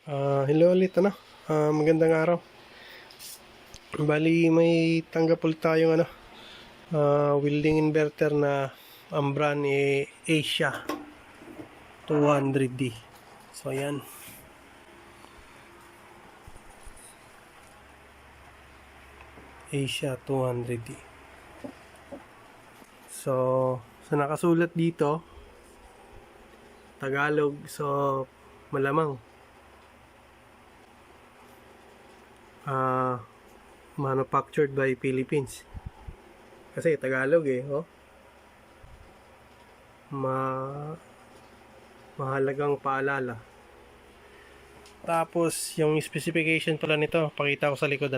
Hello ulit, magandang araw. Bali, may tanggap ulit tayong welding inverter na ang brand Asia 200D. So, ayan. Asia 200D. So, sa nakasulat dito, Tagalog, so malamang manufactured by Philippines. Kasi Tagalog oh. Mahalagang paalala. Tapos yung specification pala nito, pakita ko sa likod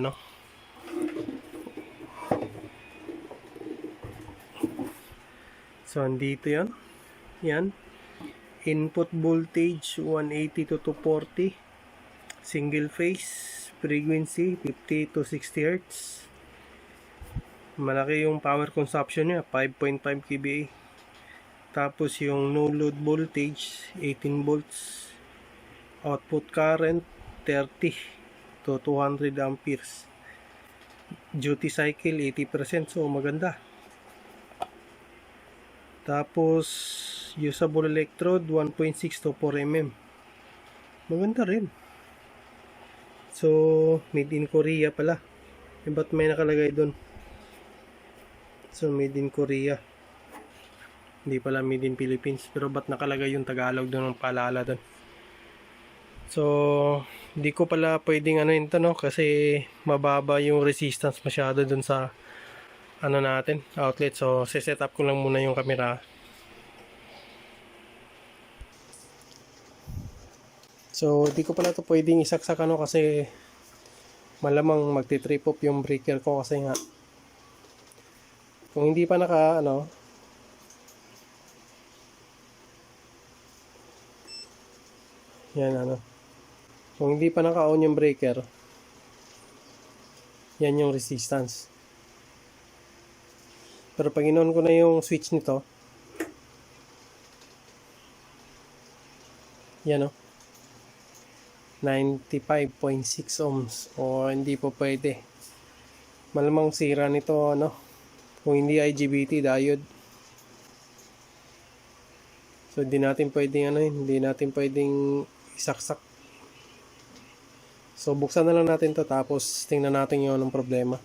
So andito 'yan. Yan. Input voltage 180 to 240. Single phase, frequency 50 to 60 Hz. Malaki yung power consumption niya, 5.5 kVA. Tapos yung no load voltage 18 volts. Output current 30 to 200 amperes. Duty cycle 80%, so maganda. Tapos usable electrode 1.6 to 4 mm. Maganda rin. So, made in Korea pala. Ba't may nakalagay doon? So, made in Korea. Hindi pala made in Philippines. Pero ba't nakalagay yung Tagalog doon ng paalala doon? So, hindi ko pala pwedeng ito kasi mababa yung resistance masyado doon sa natin, outlet. So, set up ko lang muna yung camera. So, di ko pala ito pwedeng isaksak kasi malamang magti-trip off yung breaker ko kasi nga kung hindi pa naka yan kung hindi pa naka-on yung breaker, yan yung resistance. Pero pag in-on ko na yung switch nito, yan 95.6 ohms. O hindi po pwede. Malamang sira nito kung hindi IGBT diode. So hindi natin pwedeng hindi natin pwedeng isaksak. So buksan na lang natin to, tapos tingnan natin yung anong problema.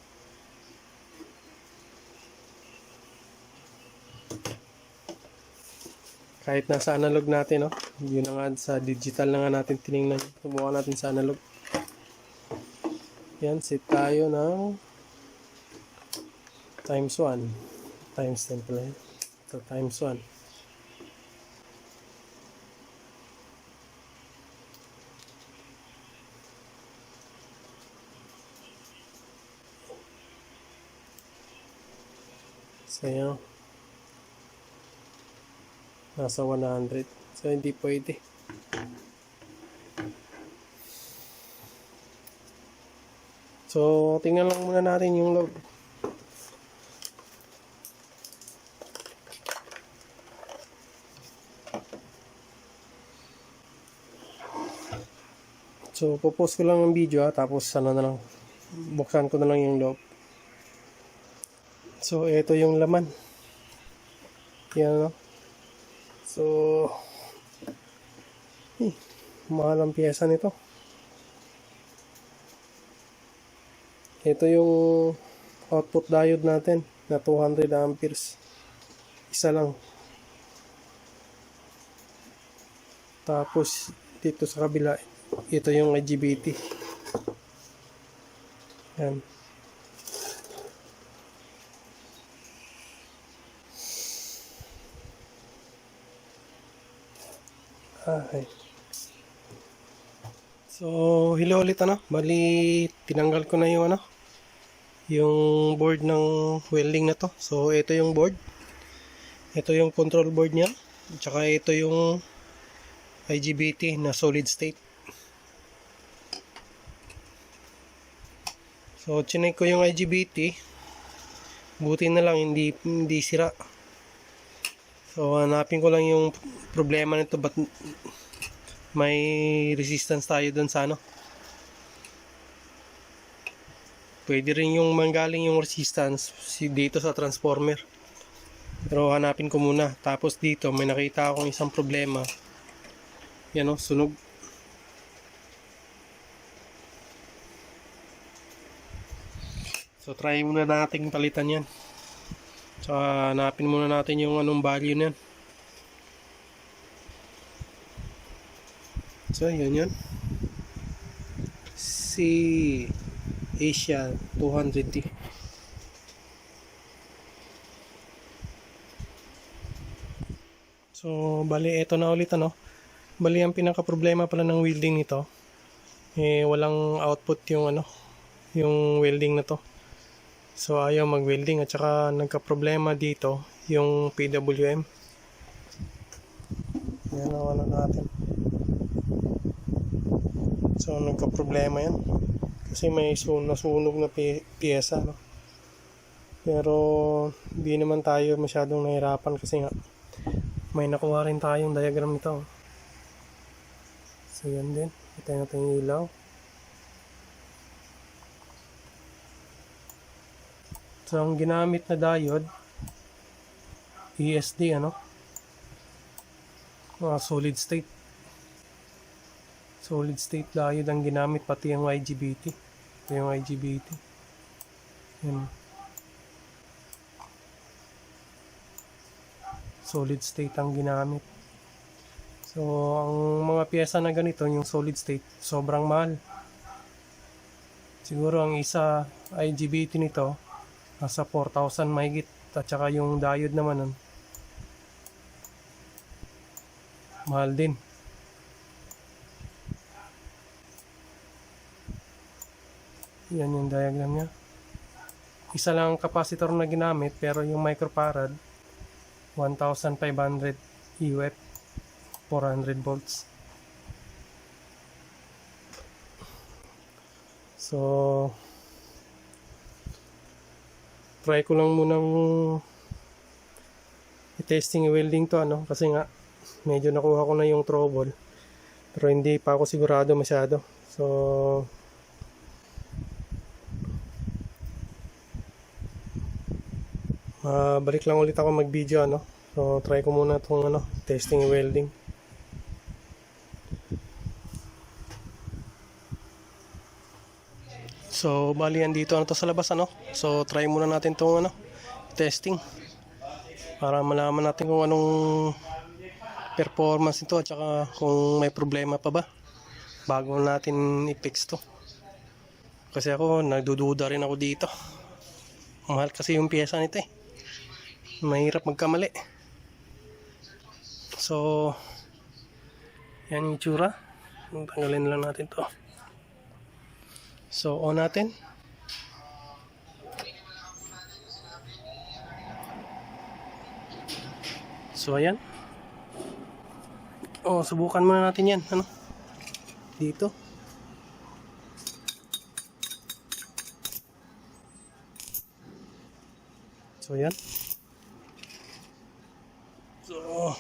Kahit nasa analog natin yun na nga, sa digital na nga natin tinignan. Subukan natin sa analog. Yan, set tayo ng times 1 times 10 pala yun. So times 1. So yan, nasa 100. So hindi pwede. So tingnan lang muna natin yung load. So popost ko lang ng video tapos na lang, buksan ko na lang yung loob. So ito yung laman. Yan So, mahal ang piyesa nito. Ito yung output diode natin na 200 amperes. Isa lang. Tapos, dito sa kabila, ito yung IGBT. Yan. Okay. So, hello ulit Bali, tinanggal ko na yung yung board ng welding na to. So, ito yung board. Ito yung control board niya. Tsaka ito yung IGBT na solid state. So, chinek ko yung IGBT. Buti na lang hindi sira. So, hanapin ko lang yung problema nito, ba't may resistance tayo dun sa ano. Pwede rin yung manggaling yung resistance dito sa transformer. Pero hanapin ko muna. Tapos dito may nakita akong isang problema. Yan o, sunog. So try muna natin palitan yan. So hanapin muna natin yung anong value niyan. So yun yun. Si Asia 200T. So bali ito na ulit ano. Bali ang pinaka problema pala ng welding nito walang output yung ano, yung welding na to. So ayaw mag-welding at saka nagka-problema dito yung PWM. Yan ang ano natin. So nagka-problema yan kasi may nasunog na piyesa no. Pero hindi naman tayo masyadong nahirapan kasi nga may nakuha rin tayong diagram nito. So yan din, ito natin yung ilaw. So ang ginamit na diode ESD ano, solid state diode ang ginamit, pati yung IGBT. Ito yung IGBT. Yan. Solid state ang ginamit. So ang mga piyesa na ganito yung solid state sobrang mahal. Siguro ang isa IGBT nito nasa 4,000 mahigit, at saka yung diode naman nun mahal din. Yan yung diagram nya. Isa lang ang capacitor na ginamit, pero yung microfarad 1,500 UF 400 volts. So try ko lang munang i-testing welding to ano, kasi nga medyo nakuha ko na yung trouble pero hindi pa ako sigurado masyado. So balik lang ulit ako mag video ano. So try ko muna itong ano, testing welding. So bali andito na to sa labas ano. So try muna natin itong ano, testing para malaman natin kung anong performance nito at saka kung may problema pa ba bago natin i-fix to. Kasi ako nagdududa rin ako dito. Mahal kasi yung pyesa nito mahirap magkamali. So yan yung itsura. Tanggalin lang natin to. So on natin. So ayan. Subukan muna natin yan ano, dito. So yan. So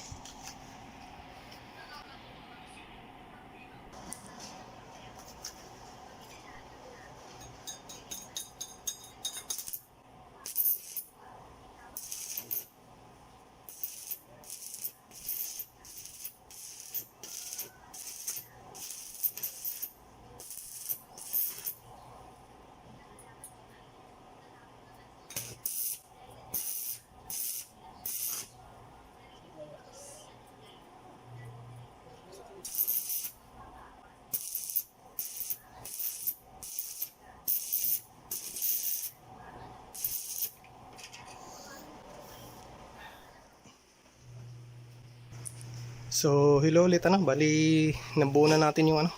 So hello ulit ano, bali nabuo na natin yung ano,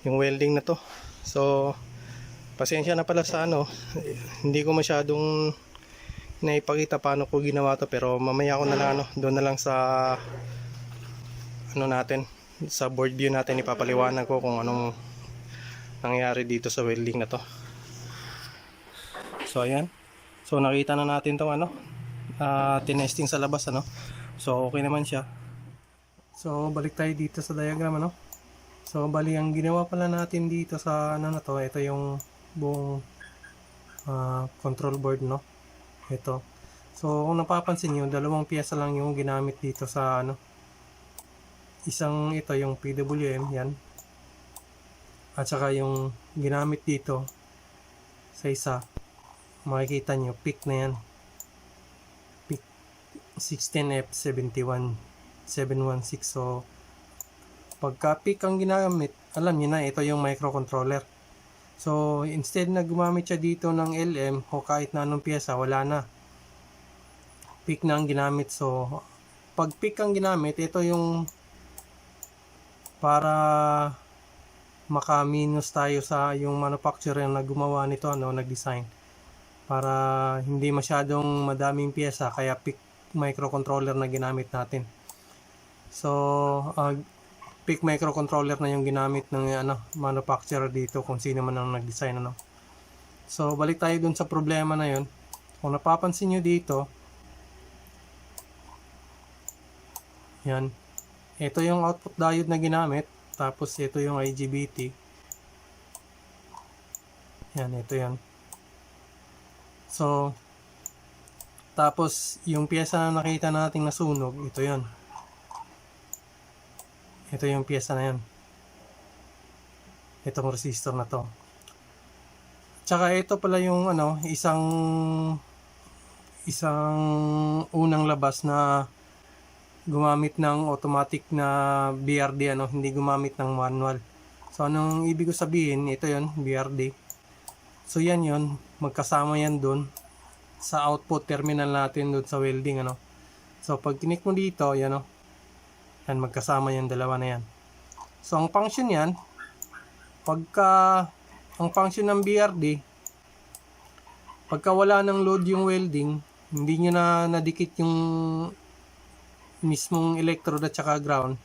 yung welding na to. So pasensya na pala sa ano, hindi ko masyadong naipakita paano ko ginawa to, pero mamaya ko na lang ano, doon na lang sa ano natin, sa board view natin ipapaliwanag ko kung anong nangyari dito sa welding na to. So ayan. So nakita na natin tong ano, tinesting sa labas ano. So okay naman siya. So balik tayo dito sa diagram ano. So bali ang ginawa pala natin dito sa ano na to, ito yung buong control board, no? Ito. So kung napapansin nyo, dalawang piyesa lang yung ginamit dito sa ano, isang ito yung PWM, yan, at saka yung ginamit dito sa isa, makikita nyo, PIC na yan, PIC 16F71716. So pagka PIC ang ginamit, alam nyo na, ito yung microcontroller. So instead na gumamit siya dito ng LM o kahit na anong piyesa, wala na, PIC na ang ginamit. So pag PIC ang ginamit, ito yung para maka-minus tayo sa yung manufacturer na gumawa nito, ano, nag-design, para hindi masyadong madaming piyesa, kaya PIC microcontroller na ginamit natin. So PIC microcontroller na yung ginamit ng ano, manufacturer dito, kung sino man ang nag-design, ano. So balik tayo dun sa problema na yun. Kung napapansin nyo dito, yan, ito yung output diode na ginamit, tapos ito yung IGBT. Yan, ito yan. So tapos yung piyesa na nakita nating nasunog, ito yan. Ito yung piyesa na yan, itong resistor na to. Tsaka ito pala yung ano, isang unang labas na gumamit ng automatic na BRD, ano, hindi gumamit ng manual. So anong ibig ko sabihin, ito yon, BRD. So yan yon, magkasama yan dun sa output terminal natin dun sa welding, ano. So pag tinik mo dito, yan, oh, yan, magkasama yan, dalawa na yan. So ang function yan, ang function ng BRD, pagka wala ng load yung welding, hindi nyo na nadikit yung mismong electrode at saka ground,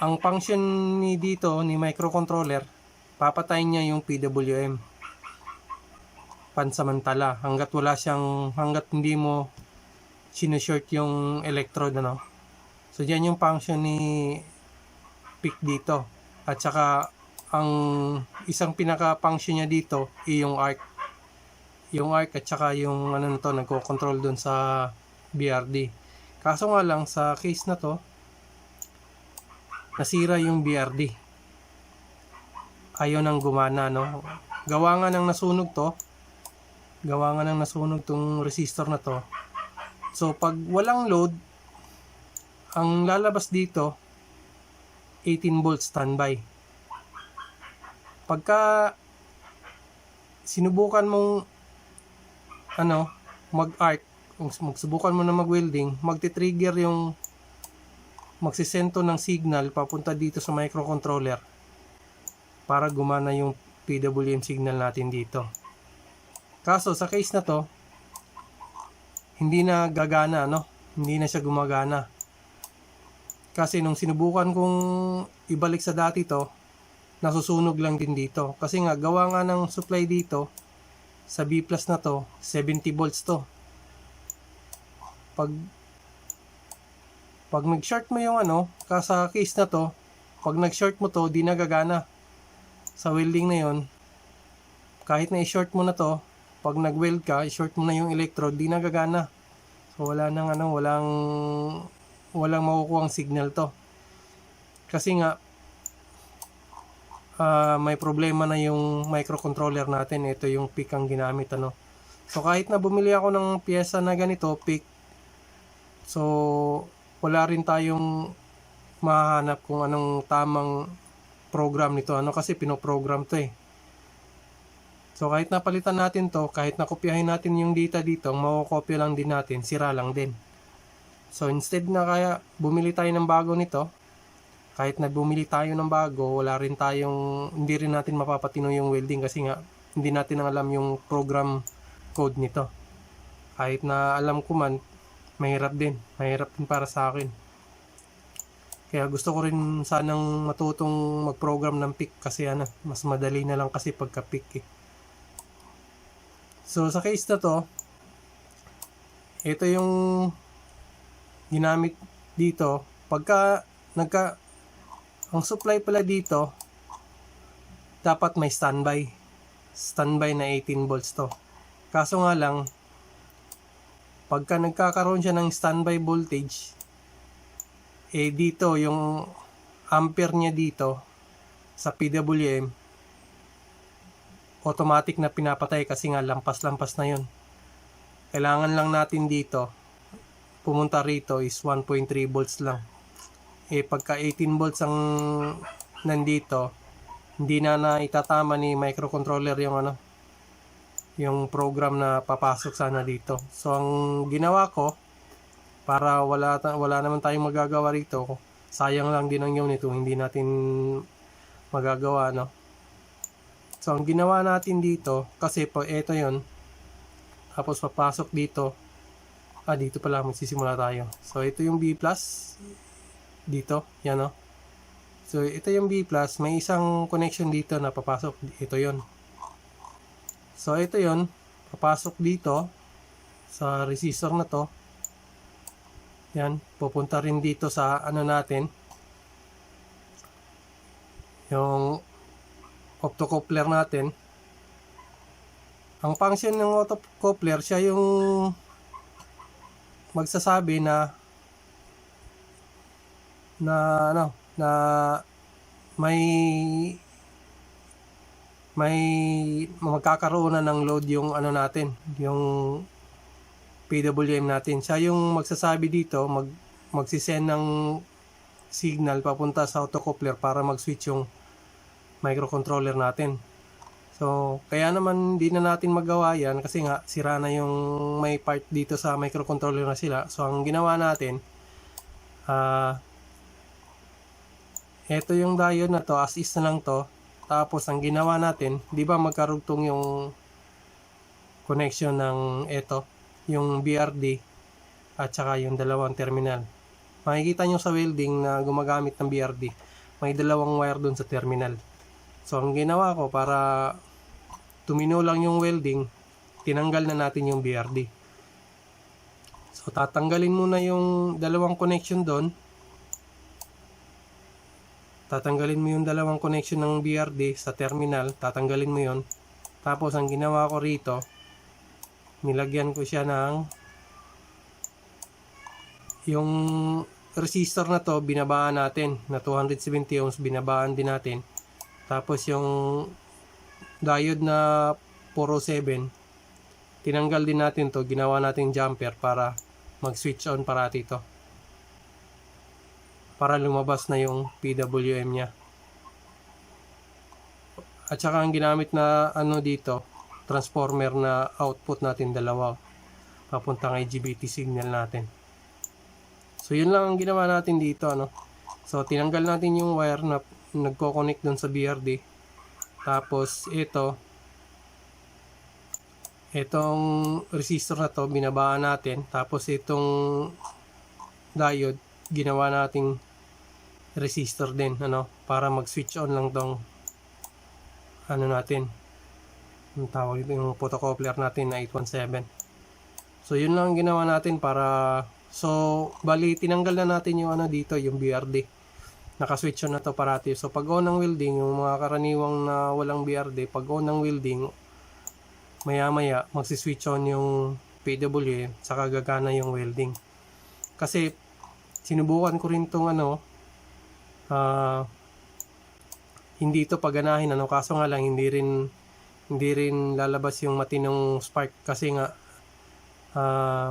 ang function ni dito ni microcontroller, papatayin niya yung PWM pansamantala hanggat hindi mo sinashort yung electrode, ano. So diyan yung function ni PIC dito, at saka ang isang pinaka function niya dito ay yung arc at saka yung ano nito, nagko-control dun sa BRD. Kaso nga lang, sa case na to, nasira yung BRD. Ayaw nang gumana, no? Gawa nga nang nasunog tong resistor na to. So pag walang load, ang lalabas dito 18 volts standby. Pagka sinubukan mong ano, mag-arc, kung magsubukan mo na mag-welding, magti-trigger yung magsisento ng signal papunta dito sa microcontroller para gumana yung PWM signal natin dito. Kaso sa case na to, hindi na gagana, no? Hindi na siya gumagana. Kasi nung sinubukan kong ibalik sa dati to, nasusunog lang din dito. Kasi nga, gawa nga ng supply dito, sa B+ na to, 70 volts to. Pag nag-short mo yung ano, sa case na to, pag nag-short mo to, di nagagana. Sa welding na yon, kahit na i-short mo na to, pag nag-weld ka, i-short mo na yung electrode, di nagagana. So wala nang ano, walang makukuhang signal to. Kasi nga may problema na yung microcontroller natin. Ito yung PIC ang ginamit, ano. So kahit na bumili ako ng piyesa na ganito, PIC, so wala rin tayong mahanap kung anong tamang program nito, ano, kasi pinoprogram to eh. So kahit napalitan natin to, kahit nakopyahin natin yung data dito, ang makokopya lang din natin, sira lang din. So instead na kaya bumili tayo ng bago nito, kahit na bumili tayo ng bago, hindi rin natin mapapatino yung welding kasi nga hindi natin alam yung program code nito. Kahit na alam ko man, mahirap din para sa akin. Kaya gusto ko rin sanang matutong mag-program ng PIC kasi ano, mas madali na lang kasi pagka PIC eh. So sa case na to, ito yung ginamit dito. Pagka Ang supply pala dito, dapat may standby. Standby na 18 volts to. Kaso nga lang, pagka nagkakaroon siya ng standby voltage, dito yung ampere niya dito sa PWM, automatic na pinapatay kasi nga lampas-lampas na yun. Kailangan lang natin dito, pumunta rito is 1.3 volts lang. Pagka 18 volts ang nandito, hindi na itatama ni microcontroller yung program na papasok sana dito. So ang ginawa ko, para wala naman tayong magagawa rito, sayang lang din ang unit kung hindi natin magagawa, no? So ang ginawa natin dito, kasi po ito yon, tapos papasok dito, dito pala magsisimula tayo. So ito yung B+, dito, yan, no? So ito yung B+, may isang connection dito na papasok, ito yon. So ito yon, papasok dito sa resistor na to. Yan, pupunta rin dito sa natin, yung optocoupler natin. Ang function ng optocoupler, siya yung magsasabi na may magkakaroon na ng load yung natin, yung PWM natin. Siya yung magsasabi dito, magsisend ng signal papunta sa autocoupler para mag-switch yung microcontroller natin. So, kaya naman di na natin magawa yan kasi nga sira na yung may part dito sa microcontroller na sila. So, ang ginawa natin, ito yung diode na to, as is na lang to. Tapos, ang ginawa natin, di ba magkarugtong yung connection ng ito, yung BRD at saka yung dalawang terminal. Makikita nyo sa welding na gumagamit ng BRD, may dalawang wire dun sa terminal. So ang ginawa ko, para tumino lang yung welding, tinanggal na natin yung BRD. So tatanggalin muna yung dalawang connection doon. Tatanggalin mo yung dalawang connection ng BRD sa terminal, tatanggalin mo yon. Tapos ang ginawa ko rito, nilagyan ko siya ng yung resistor na to, binabaan natin na 270 ohms, binabaan din natin. Tapos yung diode na 407, tinanggal din natin to, ginawa natin jumper para mag-switch on parati to, para lumabas na yung PWM nya. At saka ang ginamit na dito, transformer na output natin, dalawa, papuntang IGBT signal natin. So yun lang ang ginawa natin dito, So tinanggal natin yung wire na nagko-connect dun sa BRD. Tapos itong resistor na to, binabaan natin. Tapos itong diode, ginawa nating resistor din, para mag-switch on lang tong natin, yung tawag dito, yung photocoupler natin na 817. So yun lang ang ginawa natin para, so bali tinanggal na natin yung dito, yung BRD. Naka-switch on na to parati. So pag on ng welding, yung mga karaniwang na walang BRD, pag on ng welding, maya maya magsiswitch on yung PWM, saka gagana yung welding. Kasi sinubukan ko rin tong hindi ito paganahin, kaso nga lang hindi rin lalabas yung matinong spark kasi nga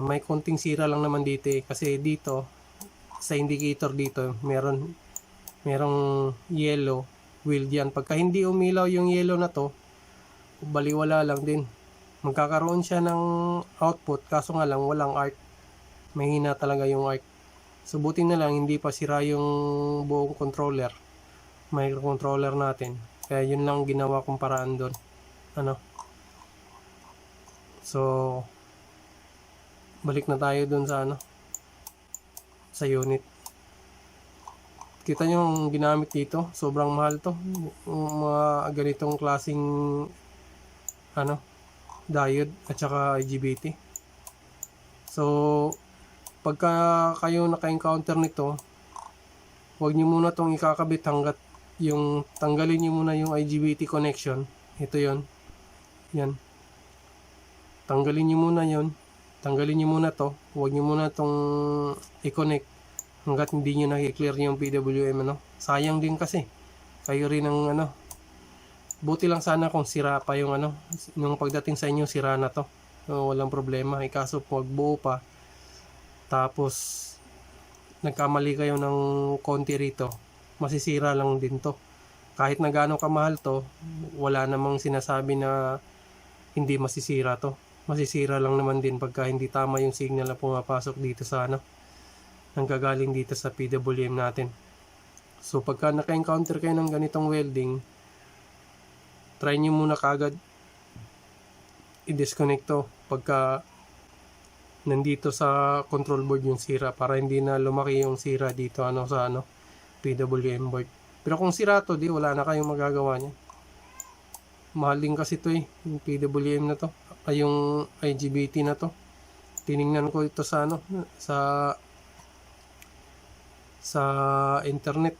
may konting sira lang naman dito kasi dito sa indicator dito merong yellow wheel yan. Pagka hindi umilaw yung yellow na to, baliwala lang din, magkakaroon siya ng output, kaso nga lang walang arc, mahina talaga yung arc. Subutin na lang hindi pa sira yung buong microcontroller natin. Kaya yun lang ginawa kong paraan doon. So balik na tayo doon sa sa unit. Kita nyo ang ginamit dito, sobrang mahal to, mga ganitong klaseng diode at saka IGBT. So pagka kayo naka-encounter nito, huwag nyo muna tong ikakabit hanggat yung tanggalin nyo muna yung IGBT connection. Ito yon, yan, tanggalin nyo muna yon, tanggalin nyo muna to, huwag nyo muna tong i-connect hanggat hindi nyo na-clear yung PWM, ano. Sayang din kasi kayo rin ang ano, buti lang sana kung sira pa yung ano, nung pagdating sa inyo sira na to, so, walang problema. Kaso pag buo pa tapos nagkamali kayo ng konti rito, masisira lang din to. Kahit na gaano kamahal to, wala namang sinasabi na hindi masisira to. Masisira lang naman din pagka hindi tama yung signal na pumapasok dito sa ano, nanggagaling dito sa PWM natin. So pagka naka-encounter kayo ng ganitong welding, try nyo muna kagad i-disconnect to pagka nandito sa control board yung sira, para hindi na lumaki yung sira dito ano sa ano PWM board. Pero kung sira to, di wala na kayong magagawa niya. Mahal din kasi to yung PWM na to, ay yung IGBT na to. Tiningnan ko ito sa ano, sa internet.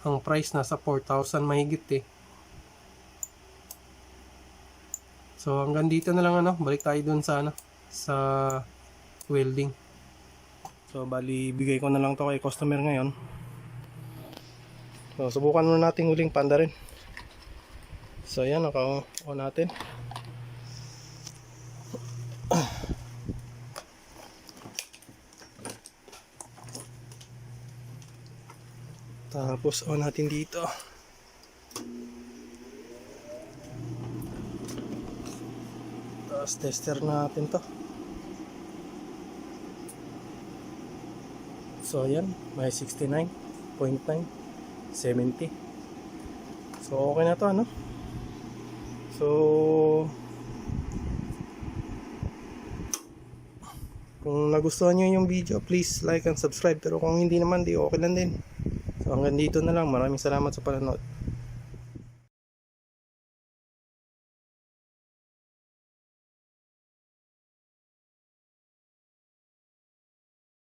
Ang price nasa 4,000 mahigit So hanggang dito na lang ano, balik tayo dun sa ano, sa welding. So bali bigay ko na lang to kay customer ngayon. So subukan muna natin uling panda rin. So yan, naka-on natin. Tapos on natin dito. Tapos tester natin to. So yan, may 69.9, 70. So okay na to ano. So kung nagustuhan nyo yung video, please like and subscribe. Pero kung hindi naman, di okay lang din. So hanggang dito na lang. Maraming salamat sa panonood.